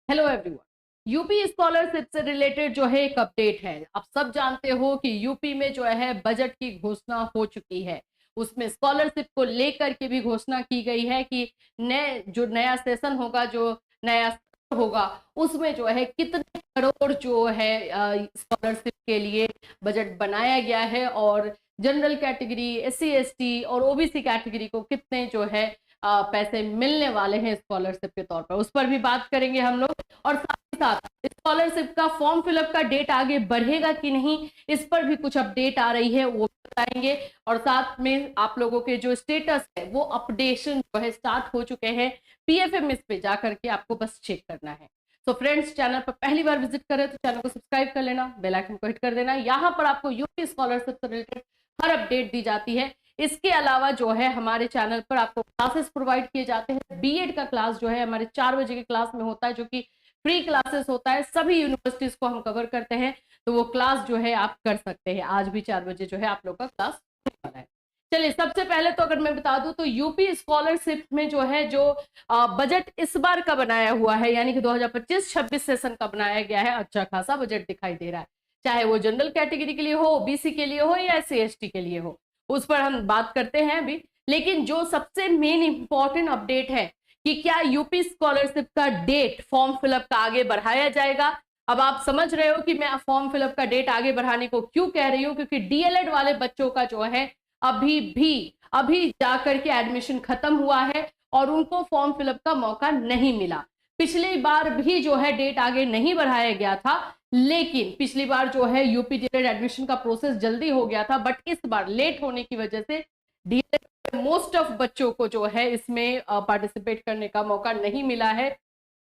Hello everyone. UP scholarship से related जो है एक अपडेट है। आप सब जानते हो कि यूपी में जो है बजट की घोषणा हो चुकी है। उसमें स्कॉलरशिप को लेकर के भी घोषणा की गई है कि नया सेशन होगा, जो नया होगा, उसमें जो है कितने करोड़ जो है स्कॉलरशिप के लिए बजट बनाया गया है, और जनरल कैटेगरी, एससी एसटी और ओबीसी कैटेगरी को कितने जो है पैसे मिलने वाले हैं स्कॉलरशिप के तौर पर, उस पर भी बात करेंगे हम लोग। और साथ ही साथ स्कॉलरशिप का फॉर्म फिलअप का डेट आगे बढ़ेगा कि नहीं, इस पर भी कुछ अपडेट आ रही है, वो बताएंगे। और साथ में आप लोगों के जो स्टेटस है वो अपडेशन जो है स्टार्ट हो चुके हैं। पीएफएमएस पे जाकर के आपको बस चेक करना है। तो फ्रेंड्स, चैनल पर पहली बार विजिट करें तो चैनल को सब्सक्राइब कर लेना, बेल आइकन को हिट कर देना। यहाँ पर आपको यूपी स्कॉलरशिप से रिलेटेड हर अपडेट दी जाती है। इसके अलावा जो है हमारे चैनल पर आपको क्लासेस प्रोवाइड किए जाते हैं। बीएड का क्लास जो है हमारे 4 बजे के क्लास में होता है, जो कि फ्री क्लासेस होता है। सभी यूनिवर्सिटीज को हम कवर करते हैं, तो वो क्लास जो है आप कर सकते हैं। आज भी 4 बजे जो है आप लोग का क्लास होने वाला है। चलिए, सबसे पहले तो अगर मैं बता दूं तो यूपी स्कॉलरशिप में जो है जो बजट इस बार का बनाया हुआ है, यानी कि 2025-26 सेशन का बनाया गया है, अच्छा खासा बजट दिखाई दे रहा है। चाहे वो जनरल कैटेगरी के लिए हो, ओबीसी के लिए हो या एससी एसटी के लिए हो, उस पर हम बात करते हैं अभी। लेकिन जो सबसे मेन इंपॉर्टेंट अपडेट है कि क्या यूपी स्कॉलरशिप का डेट फॉर्म फिलअप का आगे बढ़ाया जाएगा। अब आप समझ रहे हो कि मैं फॉर्म फिलअप का डेट आगे बढ़ाने को क्यों कह रही हूँ, क्योंकि डीएलएड वाले बच्चों का जो है अभी जाकर के एडमिशन खत्म हुआ है और उनको फॉर्म फिलअप का मौका नहीं मिला। पिछली बार भी जो है डेट आगे नहीं बढ़ाया गया था, लेकिन पिछली बार जो है यूपी डीएलएड एडमिशन का प्रोसेस जल्दी हो गया था, बट इस बार लेट होने की वजह से डीएलएड मोस्ट ऑफ बच्चों को जो है इसमें पार्टिसिपेट करने का मौका नहीं मिला है।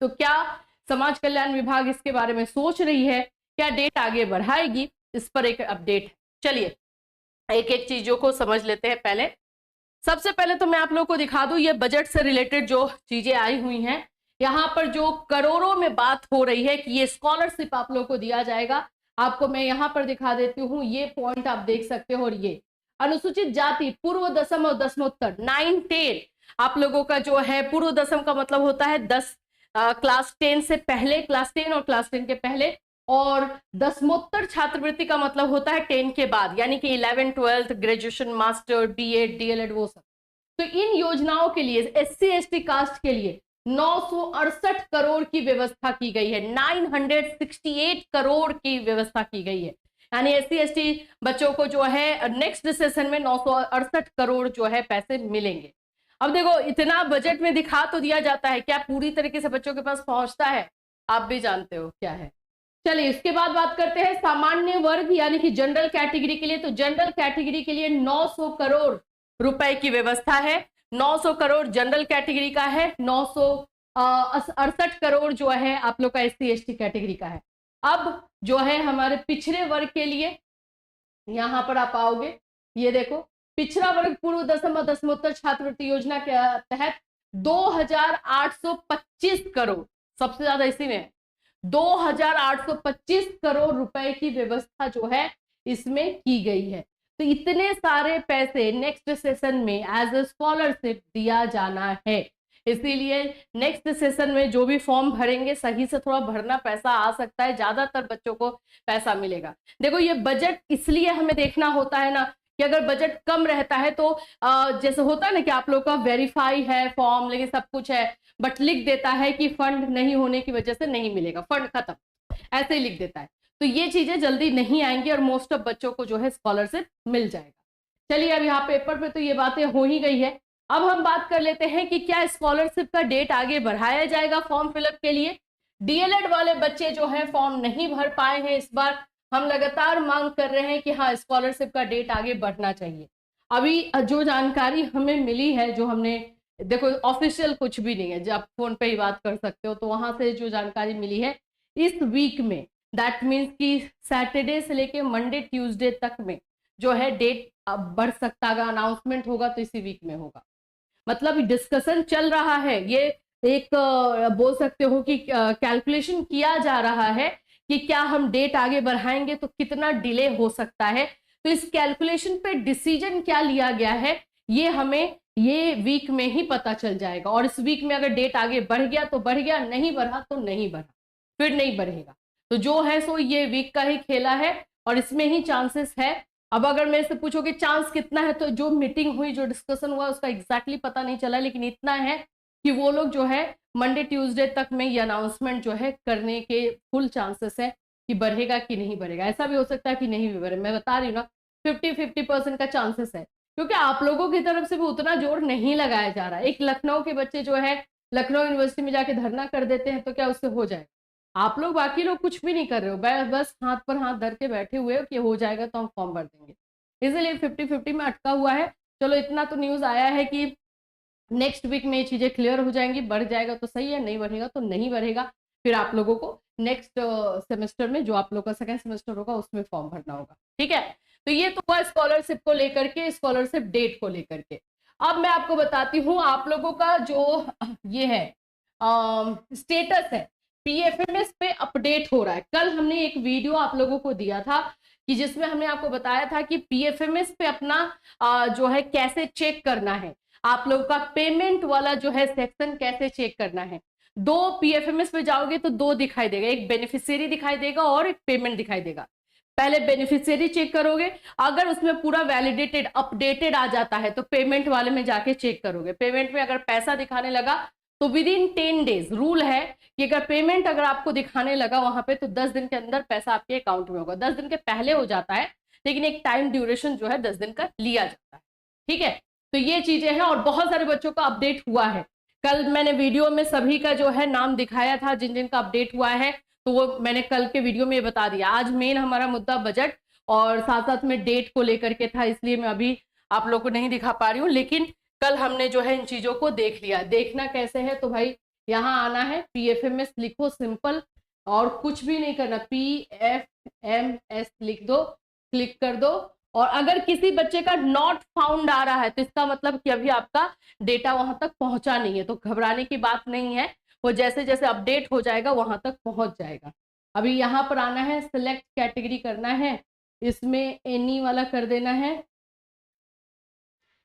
तो क्या समाज कल्याण विभाग इसके बारे में सोच रही है, क्या डेट आगे बढ़ाएगी, इस पर एक अपडेट है। चलिए एक एक चीजों को समझ लेते हैं। पहले सबसे पहले तो मैं आप लोगों को दिखा दूं ये बजट से रिलेटेड जो चीजें आई हुई हैं। यहाँ पर जो करोड़ों में बात हो रही है कि ये स्कॉलरशिप आप लोगों को दिया जाएगा, आपको मैं यहाँ पर दिखा देती हूँ। ये पॉइंट आप देख सकते हो। और ये अनुसूचित जाति पूर्व दसम और दसमोत्तर 9-10 आप लोगों का जो है, पूर्व दसम का मतलब होता है 10 क्लास 10 से पहले, क्लास 10 और क्लास 10 के पहले, और दसमोत्तर छात्रवृत्ति का मतलब होता है 10 के बाद, यानी कि 11, 12, ग्रेजुएशन, मास्टर, बीएड, डीएलएड, वो सब। तो इन योजनाओं के लिए एससी एसटी कास्ट के लिए 968 करोड़ की व्यवस्था की गई है। 968 करोड़ की व्यवस्था की गई है, यानी एससी एसटी बच्चों को जो है नेक्स्ट सेशन में 968 करोड़ जो है पैसे मिलेंगे। अब देखो, इतना बजट में दिखा तो दिया जाता है, क्या पूरी तरीके से बच्चों के पास पहुंचता है? आप भी जानते हो क्या है। चलिए इसके बाद बात करते हैं सामान्य वर्ग यानी कि जनरल कैटेगरी के लिए। तो जनरल कैटेगरी के लिए 900 करोड़ रुपए की व्यवस्था है। 900 करोड़ जनरल कैटेगरी का है, 968 करोड़ जो है आप लोग का एससी एसटी कैटेगरी का है। अब जो है हमारे पिछड़े वर्ग के लिए, यहां पर आप आओगे, ये देखो, पिछड़ा वर्ग पूर्व दसम और दसमोत्तर छात्रवृत्ति योजना के तहत 2825 करोड़, सबसे ज्यादा इसी में 2825 करोड़ रुपए की व्यवस्था जो है इसमें की गई है। तो इतने सारे पैसे नेक्स्ट सेशन में एज ए स्कॉलरशिप दिया जाना है। इसीलिए नेक्स्ट सेशन में जो भी फॉर्म भरेंगे सही से थोड़ा भरना, पैसा आ सकता है, ज्यादातर बच्चों को पैसा मिलेगा। देखो ये बजट इसलिए हमें देखना होता है ना कि अगर बजट कम रहता है तो जैसे होता है ना कि आप लोग का वेरीफाई है फॉर्म, लेकिन सब कुछ है, बट लिख देता है कि फंड नहीं होने की वजह से नहीं मिलेगा, फंड खत्म, ऐसे ही लिख देता है। तो ये चीजें जल्दी नहीं आएंगी और मोस्ट ऑफ बच्चों को जो है स्कॉलरशिप मिल जाएगा। चलिए अब यहाँ पेपर पे तो ये बातें हो ही गई है। अब हम बात कर लेते हैं कि क्या स्कॉलरशिप का डेट आगे बढ़ाया जाएगा फॉर्म फिलअप के लिए। डीएलएड वाले बच्चे जो है फॉर्म नहीं भर पाए हैं इस बार, हम लगातार मांग कर रहे हैं कि हाँ स्कॉलरशिप का डेट आगे बढ़ना चाहिए। अभी जो जानकारी हमें मिली है, जो हमने, देखो ऑफिशियल कुछ भी नहीं है, जब आप फोन पे ही बात कर सकते हो, तो वहां से जो जानकारी मिली है इस वीक में, दैट मीन्स कि सैटरडे से लेके मंडे ट्यूसडे तक में जो है डेट बढ़ सकता है। अनाउंसमेंट होगा तो इसी वीक में होगा, मतलब डिस्कशन चल रहा है। ये एक बोल सकते हो कि कैलकुलेशन किया जा रहा है कि क्या हम डेट आगे बढ़ाएंगे तो कितना डिले हो सकता है। तो इस कैलकुलेशन पे डिसीजन क्या लिया गया है ये हमें ये वीक में ही पता चल जाएगा। और इस वीक में अगर डेट आगे बढ़ गया तो बढ़ गया, नहीं बढ़ा तो नहीं बढ़ा, फिर नहीं बढ़ेगा। तो जो है सो ये वीक का ही खेला है और इसमें ही चांसेस है। अब अगर मेरे से पूछोगे चांस कितना है, तो जो मीटिंग हुई, जो डिस्कशन हुआ, उसका एग्जैक्टली पता नहीं चला, लेकिन इतना है कि वो लोग जो है मंडे ट्यूसडे तक में ये अनाउंसमेंट जो है करने के फुल चांसेस है कि बढ़ेगा कि नहीं बढ़ेगा। ऐसा भी हो सकता है कि नहीं भी बढ़े, मैं बता रही हूँ ना, 50-50% का चांसेस है, क्योंकि आप लोगों की तरफ से भी उतना जोर नहीं लगाया जा रहा है। एक लखनऊ के बच्चे जो है लखनऊ यूनिवर्सिटी में जाके धरना कर देते हैं तो क्या उससे हो जाएगा? आप लोग, बाकी लोग कुछ भी नहीं कर रहे हो, बस हाथ पर हाथ धर के बैठे हुए हो कि हो जाएगा तो हम फॉर्म भर देंगे। इसलिए 50-50 में अटका हुआ है। चलो इतना तो न्यूज आया है कि नेक्स्ट वीक में ये चीजें क्लियर हो जाएंगी, बढ़ जाएगा तो सही है, नहीं बढ़ेगा तो नहीं बढ़ेगा। फिर आप लोगों को नेक्स्ट सेमेस्टर में, जो आप लोग का सेकेंड सेमेस्टर होगा, उसमें फॉर्म भरना होगा। ठीक है, तो ये तो हुआ स्कॉलरशिप को लेकर के, स्कॉलरशिप डेट को लेकर के। अब मैं आपको बताती हूँ आप लोगों का जो ये है स्टेटस है, पीएफएमएस पे अपडेट हो रहा है। कल हमने एक वीडियो आप लोगों को दिया था कि जिसमें हमने आपको बताया था कि पीएफएमएस पे अपना जो है कैसे चेक करना है, आप लोगों का पेमेंट वाला जो है सेक्शन कैसे चेक करना है। दो पीएफएमएस पे जाओगे तो दो दिखाई देगा, एक बेनिफिशियरी दिखाई देगा और एक पेमेंट दिखाई देगा। पहले बेनिफिशियरी चेक करोगे, अगर उसमें पूरा वैलिडेटेड अपडेटेड आ जाता है तो पेमेंट वाले में जाके चेक करोगे। पेमेंट में अगर पैसा दिखाने लगा तो विद इन 10 डेज रूल है कि अगर पेमेंट अगर आपको दिखाने लगा वहां पे, तो 10 दिन के अंदर पैसा आपके अकाउंट में होगा। 10 दिन के पहले हो जाता है, लेकिन एक टाइम ड्यूरेशन जो है 10 दिन का लिया जाता है। ठीक है, तो ये चीजें हैं और बहुत सारे बच्चों का अपडेट हुआ है। कल मैंने वीडियो में सभी का जो है नाम दिखाया था जिन जिन का अपडेट हुआ है, तो वो मैंने कल के वीडियो में बता दिया। आज मेन हमारा मुद्दा बजट और साथ साथ में डेट को लेकर के था, इसलिए मैं अभी आप लोग को नहीं दिखा पा रही हूँ, लेकिन कल हमने जो है इन चीजों को देख लिया। देखना कैसे है, तो भाई यहाँ आना है, पीएफएमएस लिखो सिंपल, और कुछ भी नहीं करना, PFMS लिख दो, क्लिक कर दो। और अगर किसी बच्चे का नॉट फाउंड आ रहा है तो इसका मतलब कि अभी आपका डेटा वहां तक पहुंचा नहीं है, तो घबराने की बात नहीं है, वो जैसे जैसे अपडेट हो जाएगा वहां तक पहुंच जाएगा। अभी यहाँ पर आना है, सिलेक्ट कैटेगरी करना है, इसमें एनी वाला कर देना है,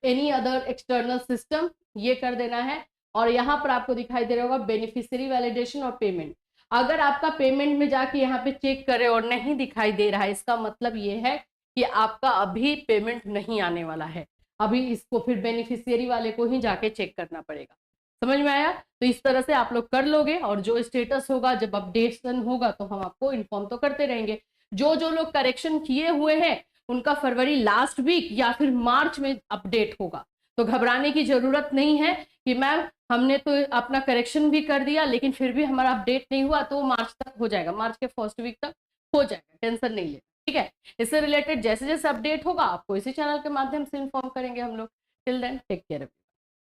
एनी अदर एक्सटर्नल सिस्टम ये कर देना है। और यहाँ पर आपको दिखाई दे रहा होगा बेनिफिशियरी वैलिडेशन और पेमेंट। अगर आपका पेमेंट में जाके यहाँ पे चेक करे और नहीं दिखाई दे रहा है, इसका मतलब ये है कि आपका अभी पेमेंट नहीं आने वाला है। अभी इसको फिर बेनिफिशियरी वाले को ही जाके चेक करना पड़ेगा। समझ में आया? तो इस तरह से आप लोग कर लोगे और जो स्टेटस होगा, जब अपडेशन होगा तो हम आपको इन्फॉर्म तो करते रहेंगे। जो जो लोग करेक्शन किए हुए हैं उनका फरवरी लास्ट वीक या फिर मार्च में अपडेट होगा, तो घबराने की जरूरत नहीं है कि मैम हमने तो अपना करेक्शन भी कर दिया लेकिन फिर भी हमारा अपडेट नहीं हुआ, तो मार्च तक हो जाएगा, मार्च के फर्स्ट वीक तक हो जाएगा, टेंशन नहीं लेना। ठीक है, इससे रिलेटेड जैसे जैसे अपडेट होगा आपको इसी चैनल के माध्यम से इन्फॉर्म करेंगे हम लोग। Till then take care.